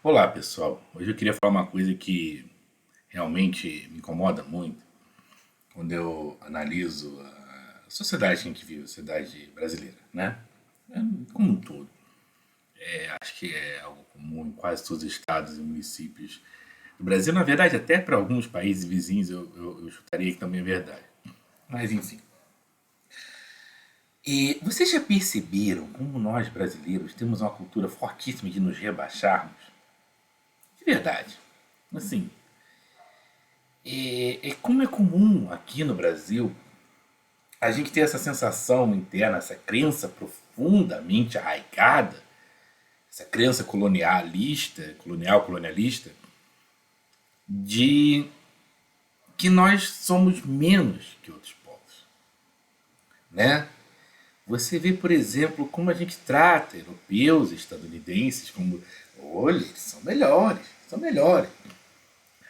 Olá, pessoal. Hoje eu queria falar uma coisa que realmente me incomoda muito quando eu analiso a sociedade que a gente vive, a sociedade brasileira, né? É, como um todo. Acho que é algo comum em quase todos os estados e municípios do Brasil. Na verdade, até para alguns países vizinhos eu chutaria que também é verdade. Mas, enfim. E vocês já perceberam como nós brasileiros temos uma cultura fortíssima de nos rebaixarmos? De verdade. Assim, como é comum aqui no Brasil a gente ter essa sensação interna, essa crença profundamente arraigada, essa crença colonialista, colonialista, de que nós somos menos que outros povos, né? Você vê, por exemplo, como a gente trata europeus, estadunidenses, como, olha, eles são melhores, são melhores.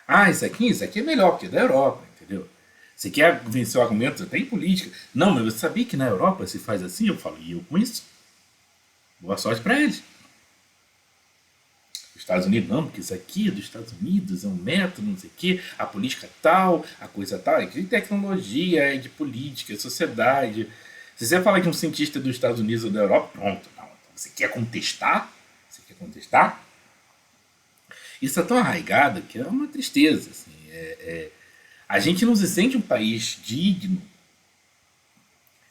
Ah, isso aqui é melhor porque é da Europa, entendeu? Você quer vencer o argumento até em política. Não, mas você sabia que na Europa se faz assim? Eu falo, e eu com isso? Boa sorte para eles. Os Estados Unidos, não, porque isso aqui é dos Estados Unidos, é um método, não sei o quê, a política tal, a coisa tal, é de tecnologia, é de política, é sociedade. Se você falar que um cientista dos Estados Unidos ou da Europa, pronto. Não, então você quer contestar? Você quer contestar? Isso é tão arraigado que é uma tristeza. Assim, a gente não se sente um país digno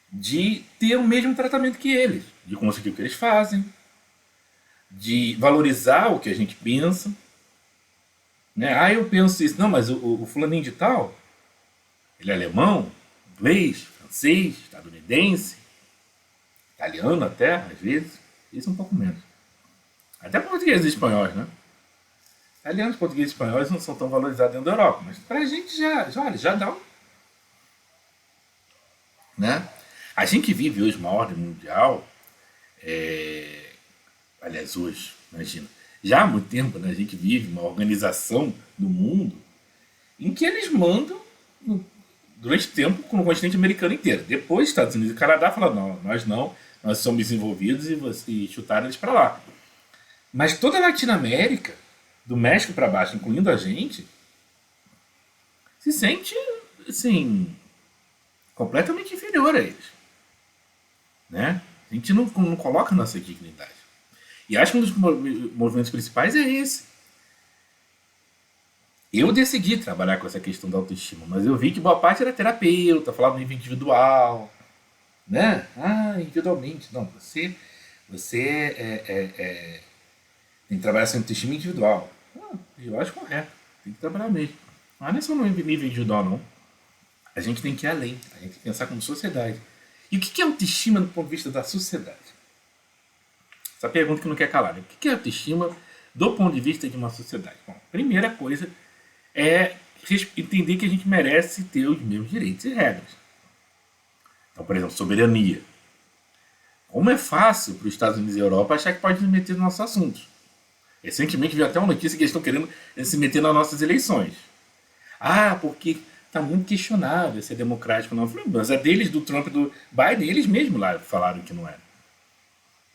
de ter o mesmo tratamento que eles, de conseguir o que eles fazem, de valorizar o que a gente pensa. Né? Ah, eu penso isso. Não, mas o fulaninho de tal, ele é alemão, inglês, francês, estadunidense, italiano até, às vezes. Isso um pouco menos. Até portugueses e espanhóis, né? Italianos, portugueses e espanhóis não são tão valorizados dentro da Europa, mas pra gente já dá um. Né? A gente vive hoje uma ordem mundial, aliás, hoje, imagina, já há muito tempo, né, a gente vive uma organização do mundo em que eles mandam durante tempo no continente americano inteiro. Depois, Estados Unidos e Canadá falaram, não, nós somos desenvolvidos e chutaram eles para lá. Mas toda a Latinoamérica, do México para baixo, incluindo a gente, se sente, assim, completamente inferior a eles. Né? A gente não coloca a nossa dignidade. E acho que um dos movimentos principais é esse. Eu decidi trabalhar com essa questão da autoestima, mas eu vi que boa parte era terapeuta, falava no nível individual, né? Ah, individualmente. Não, você tem que trabalhar essa autoestima individual. Ah, eu acho correto, tem que trabalhar mesmo. Mas não é só no nível individual, não. A gente tem que ir além, a gente tem que pensar como sociedade. E o que é autoestima do ponto de vista da sociedade? Essa pergunta que não quer calar, né? O que é autoestima do ponto de vista de uma sociedade? Bom, a primeira coisa é entender que a gente merece ter os mesmos direitos e regras. Então, por exemplo, soberania. Como é fácil para os Estados Unidos e a Europa achar que pode nos meter nos nossos assuntos. Recentemente vi até uma notícia que eles estão querendo se meter nas nossas eleições. Ah, porque está muito questionável se é democrático ou não. Mas é deles, do Trump e do Biden, eles mesmos lá falaram que não era.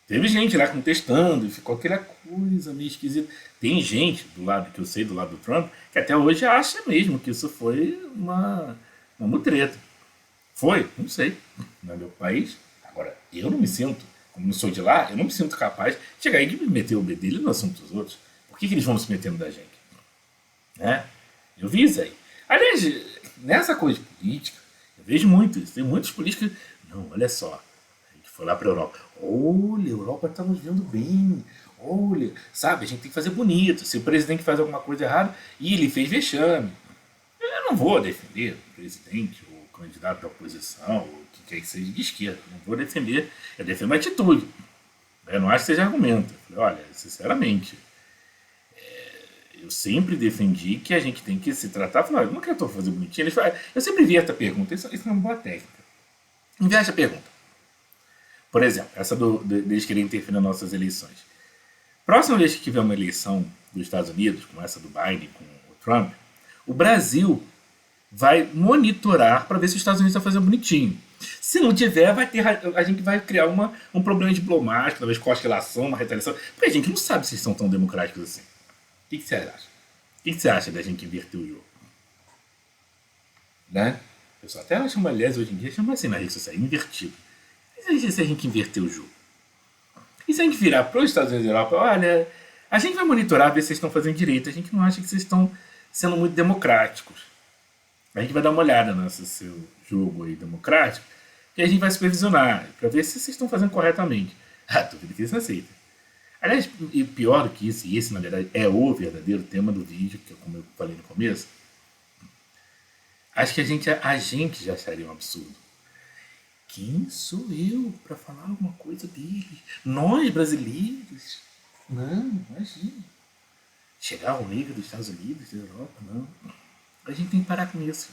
Teve gente lá contestando, ficou aquela coisa meio esquisita. Tem gente do lado que eu sei, do lado do Trump, que até hoje acha mesmo que isso foi uma mutreta. Foi? Não sei. Não é meu país. Agora, eu não me sinto, como não sou de lá, eu não me sinto capaz de chegar aí e me meter o bedelho no assunto dos outros. Por que eles vão se metendo da gente? Né? Eu vi isso aí. Aliás, nessa coisa de política, eu vejo muito isso. Tem muitos políticos. Não, olha só. A gente foi lá para a Europa. Olha, a Europa está nos vendo bem. Olha, sabe, a gente tem que fazer bonito. Se o presidente faz alguma coisa errada, e ele fez vexame. Eu não vou defender o presidente, ou o candidato da oposição, ou o que quer que seja de esquerda. Não vou defender. Eu defendo a atitude. Eu não acho que seja argumento. Eu falei, olha, sinceramente, eu sempre defendi que a gente tem que se tratar. Falar, não quero fazer bonitinho. Eles falam, eu sempre vi essa pergunta, isso é uma boa técnica. Inverte a pergunta. Por exemplo, essa deles querer interferir nas nossas eleições. Próxima vez que tiver uma eleição dos Estados Unidos, como essa do Biden com o Trump, o Brasil vai monitorar para ver se os Estados Unidos estão fazendo bonitinho. Se não tiver, a gente vai criar um problema diplomático, talvez com a relação, uma retaliação, porque a gente não sabe se eles são tão democráticos assim. que você acha? O que você acha da gente inverter o jogo? Né? O pessoal até chama, aliás, hoje em dia chama assim na rede social, invertido. E se a gente inverter o jogo? E se a gente virar para os Estados Unidos e Europa, olha, a gente vai monitorar, ver se vocês estão fazendo direito, a gente não acha que vocês estão sendo muito democráticos. A gente vai dar uma olhada nesse seu jogo aí democrático e a gente vai supervisionar para ver se vocês estão fazendo corretamente. Ah, duvido que eles não aceitam. Aliás, e pior do que isso, e esse na verdade é o verdadeiro tema do vídeo, que como eu falei no começo, acho que a gente já acharia um absurdo. Quem sou eu para falar alguma coisa deles? Nós, brasileiros? Não, imagina. Chegar ao nível dos Estados Unidos, da Europa, não. A gente tem que parar com isso.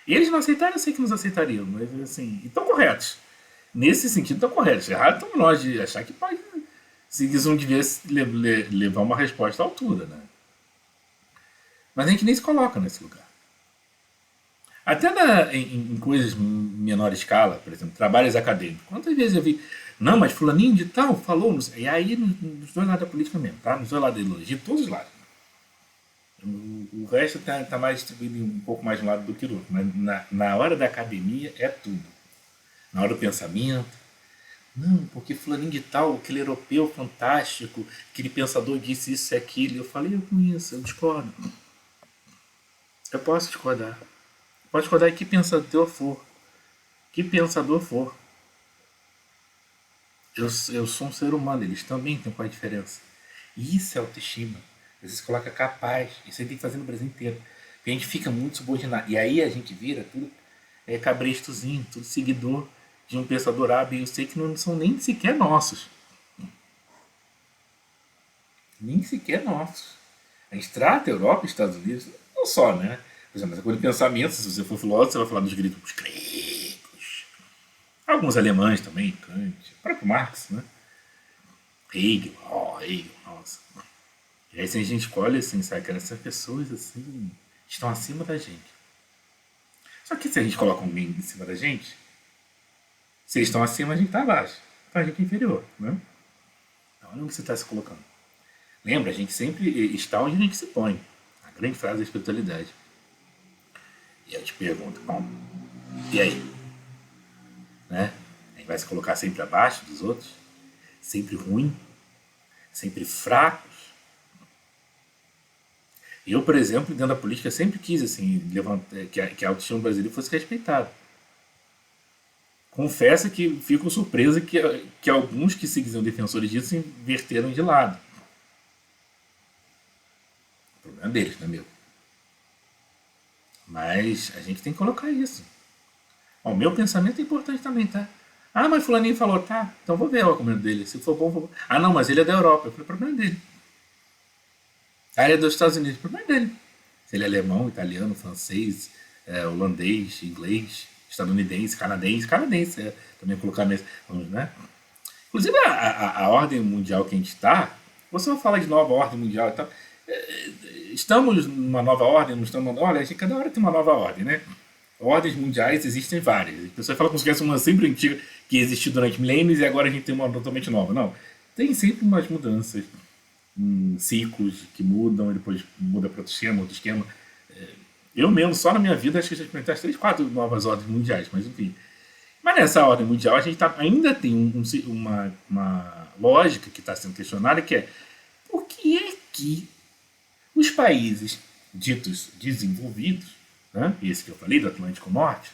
Eles não aceitaram, eu sei que nos aceitariam, mas assim, estão corretos. Nesse sentido, estão corretos. Errado estamos nós de achar que pode. Se eles não devia levar uma resposta à altura, né? Mas a gente nem se coloca nesse lugar. Até em coisas menor escala, por exemplo, trabalhos acadêmicos. Quantas vezes eu vi, não, mas fulaninho de tal falou, não sei. E aí nos dois lados da política mesmo, tá? Nos dois lados da ideologia, todos os lados. O resto tá mais distribuído um pouco mais de um lado do que do outro. Mas na hora da academia é tudo. Na hora do pensamento, não, porque fulaninho de tal, aquele europeu fantástico, aquele pensador disse isso e aquilo. Eu falei, eu conheço, eu discordo. Eu posso discordar. Pode discordar que pensador for. Que pensador for. Eu sou um ser humano, eles também têm qual a diferença. E isso é autoestima. Às vezes coloca capaz. Isso aí tem que fazer no Brasil inteiro. Porque a gente fica muito subordinado. E aí a gente vira tudo cabrestozinho, tudo seguidor de um pensador hábil. E eu sei que não são nem sequer nossos. Nem sequer nossos. A gente trata a Europa e os Estados Unidos, não só, né? Por exemplo, essa coisa de pensamento, se você for filósofo, você vai falar dos gregos. Alguns alemães também, Kant, o próprio Marx, né? Hegel, nossa. E aí se a gente escolhe assim, sabe, que essas pessoas assim estão acima da gente. Só que se a gente coloca alguém em cima da gente, se eles estão acima, a gente está abaixo. Então a gente é inferior, né? Então olha onde você está se colocando. Lembra, a gente sempre está onde a gente se põe. A grande frase da espiritualidade. E eu te pergunto, bom, e aí? Né? A gente vai se colocar sempre abaixo dos outros? Sempre ruim? Sempre fracos? Eu, por exemplo, dentro da política, sempre quis assim, que a autoestima brasileira fosse respeitada. Confesso que fico surpreso que alguns que se diziam defensores disso inverteram de lado. O problema deles, não é meu. Mas a gente tem que colocar isso. Ó, o meu pensamento é importante também, tá? Ah, mas fulaninho falou, tá, então vou ver o argumento dele. Se for bom, vou. Ah, não, mas ele é da Europa. Eu falei, o problema é dele. Ah, ele é dos Estados Unidos. O problema é dele. Se ele é alemão, italiano, francês, holandês, inglês, estadunidense, canadense, também colocar nesse. Né? Inclusive, a ordem mundial que a gente está, você vai falar de nova ordem mundial e tal. Estamos numa nova ordem, não estamos. Olha, cada hora tem uma nova ordem, né? Ordens mundiais existem várias. A pessoa fala como se fosse uma sempre antiga que existiu durante milênios e agora a gente tem uma totalmente nova. Não. Tem sempre umas mudanças, ciclos que mudam, e depois muda para outro esquema. Eu mesmo, só na minha vida, acho que já experimentei as 3, 4 novas ordens mundiais, mas enfim. Mas nessa ordem mundial a gente ainda tem uma lógica que está sendo questionada, que é por que é que os países ditos desenvolvidos, né, esse que eu falei, do Atlântico Norte,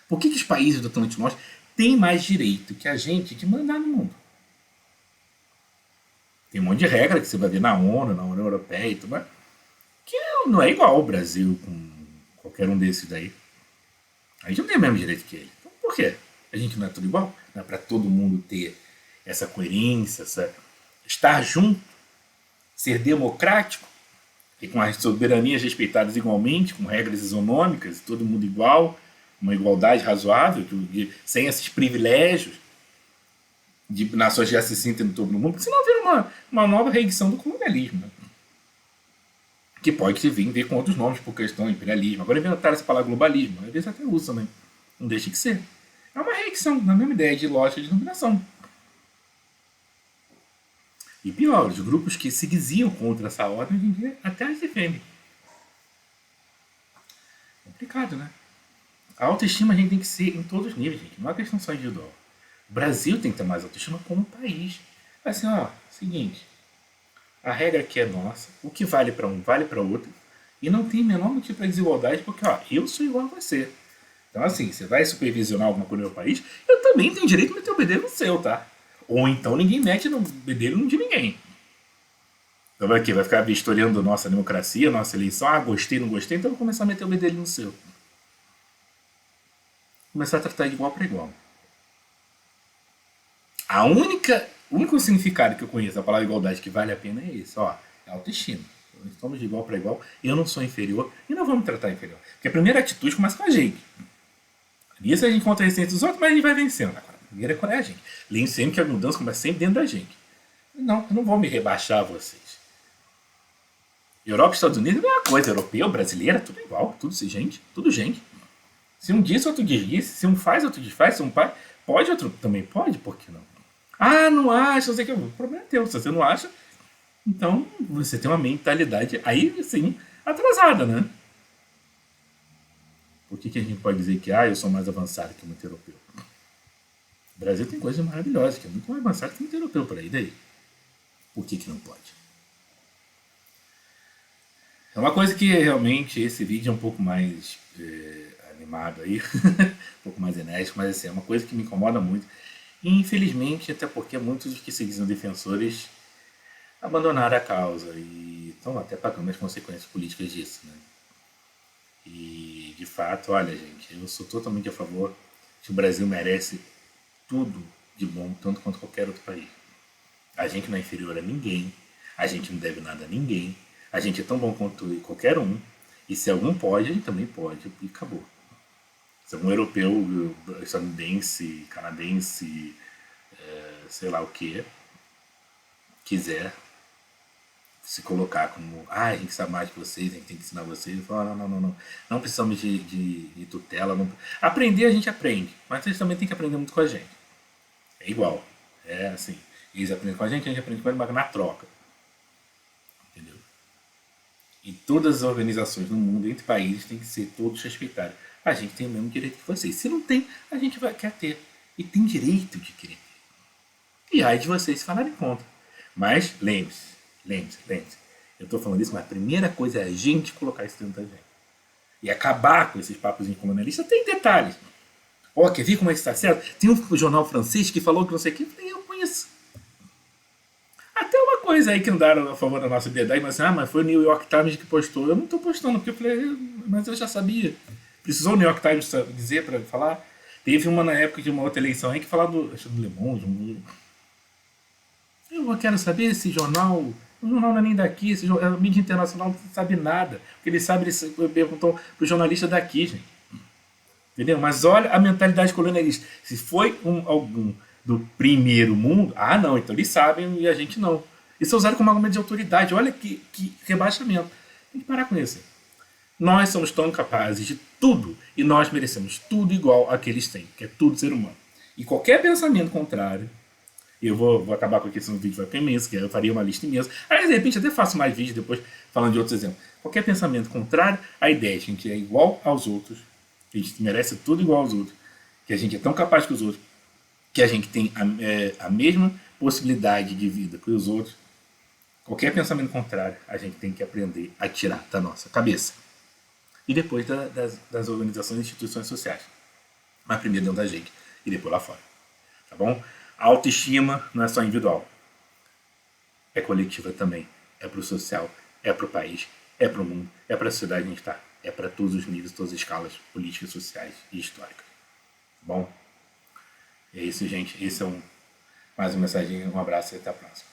por que os países do Atlântico Norte têm mais direito que a gente de mandar no mundo? Tem um monte de regra que você vai ver na ONU, na União Europeia e tudo mais, que não é igual ao Brasil com qualquer um desses daí. A gente não tem o mesmo direito que ele. Então, por quê? A gente não é tudo igual? Não é para todo mundo ter essa coerência, estar junto, ser democrático, e com as soberanias respeitadas igualmente, com regras isonômicas, todo mundo igual, uma igualdade razoável, sem esses privilégios de nações já se sentem no todo do mundo, porque senão vira uma nova reedição do colonialismo. Né? Que pode vir com outros nomes por questão de imperialismo. Agora inventaram essa palavra globalismo, às vezes até usa também. Não deixa de ser. É uma reedição, na mesma ideia de lógica de dominação. E pior, os grupos que se diziam contra essa ordem, hoje em dia até as defendem. Complicado, né? A autoestima a gente tem que ser em todos os níveis, gente. Não é questão só individual. O Brasil tem que ter mais autoestima como país. Assim, ó, seguinte. A regra aqui é nossa. O que vale para um, vale para outro. E não tem menor motivo para desigualdade, porque, ó, eu sou igual a você. Então, assim, você vai supervisionar alguma coisa no meu país, eu também tenho direito de meter o bedelho no seu, tá? Ou então ninguém mete no bedelho de ninguém. Então vai, vai ficar vistoriando nossa democracia, nossa eleição. Ah, gostei, não gostei, então eu vou começar a meter o bedelho no seu. Começar a tratar de igual para igual. O único significado que eu conheço da palavra igualdade que vale a pena é esse, ó, é autoestima. Estamos de igual para igual, eu não sou inferior e não vamos tratar inferior. Porque a primeira atitude começa com a gente. Isso a gente encontra a resistência dos outros, mas a gente vai vencendo. Agora, a primeira é a gente. Lembre sempre que a mudança começa sempre dentro da gente. Não, eu não vou me rebaixar a vocês. Europa e Estados Unidos é a mesma coisa, europeu, brasileira, tudo igual, tudo gente, tudo gente. Se um diz, outro diz isso. Se um faz, outro desfaz. Se um pai pode, outro também pode, por que não? Ah, não acha, não sei o que. O problema é teu. Se você não acha, então você tem uma mentalidade aí sim atrasada, né? Por que a gente pode dizer que eu sou mais avançado que muito europeu? O Brasil tem coisas maravilhosas, que é muito mais avançado que muito europeu por aí. Daí? Por que não pode? É uma coisa que realmente esse vídeo é um pouco mais animado aí, um pouco mais enérgico, mas assim, é uma coisa que me incomoda muito. E infelizmente, até porque muitos dos que se dizem defensores abandonaram a causa e estão até pagando as consequências políticas disso, né? E de fato, olha gente, eu sou totalmente a favor que o Brasil merece tudo de bom, tanto quanto qualquer outro país. A gente não é inferior a ninguém, a gente não deve nada a ninguém, a gente é tão bom quanto qualquer um, e se algum pode, a gente também pode, e acabou. Se algum europeu, estadunidense, canadense, sei lá o que, quiser se colocar como, a gente sabe mais que vocês, a gente tem que ensinar vocês, fala, não precisamos de tutela. Não... Aprender a gente aprende, mas eles também têm que aprender muito com a gente. É igual, é assim, eles aprendem com a gente aprende com eles, mas na troca. Entendeu? E todas as organizações no mundo, entre países, tem que ser todos respeitados. A gente tem o mesmo direito que vocês. Se não tem, a gente quer ter. E tem direito de querer ter. E aí de vocês falarem contra. Mas lembre-se. Eu estou falando isso, mas a primeira coisa é a gente colocar isso dentro da gente. E acabar com esses papos colonialistas. Tem detalhes. Quer ver como é que está certo? Tem um jornal francês que falou que não sei o que. Eu falei, eu conheço. Até uma coisa aí que não deram a favor da nossa liberdade, mas mas foi o New York Times que postou. Eu não estou postando, porque eu falei, mas eu já sabia. Precisou o New York Times dizer para falar? Teve uma na época de uma outra eleição aí que falava do Le Monde. Eu quero saber esse jornal. O jornal não é nem daqui, a mídia internacional não sabe nada. Porque eles sabem, eles perguntam para o jornalista daqui, gente. Entendeu? Mas olha a mentalidade colonialista. Se foi algum do primeiro mundo, não, então eles sabem e a gente não. Isso é usado como argumento de autoridade. Olha que rebaixamento. Tem que parar com isso. Nós somos tão capazes de tudo e nós merecemos tudo igual a que eles têm, que é tudo ser humano. E qualquer pensamento contrário, eu vou acabar com aqui, senão o vídeo vai ficar imenso, que eu faria uma lista imensa. Aí, de repente, até faço mais vídeos depois falando de outros exemplos. Qualquer pensamento contrário à ideia de que a gente é igual aos outros, que a gente merece tudo igual aos outros, que a gente é tão capaz que os outros, que a gente tem a mesma possibilidade de vida que os outros, qualquer pensamento contrário, a gente tem que aprender a tirar da nossa cabeça. E depois das organizações e instituições sociais. Mas primeiro dentro da gente e depois lá fora. Tá bom? A autoestima não é só individual. É coletiva também. É pro social, é pro país, é pro mundo, é pra sociedade que a gente está. É para todos os níveis, todas as escalas políticas, sociais e históricas. Tá bom? É isso, gente. Esse é mais uma mensagem. Um abraço e até a próxima.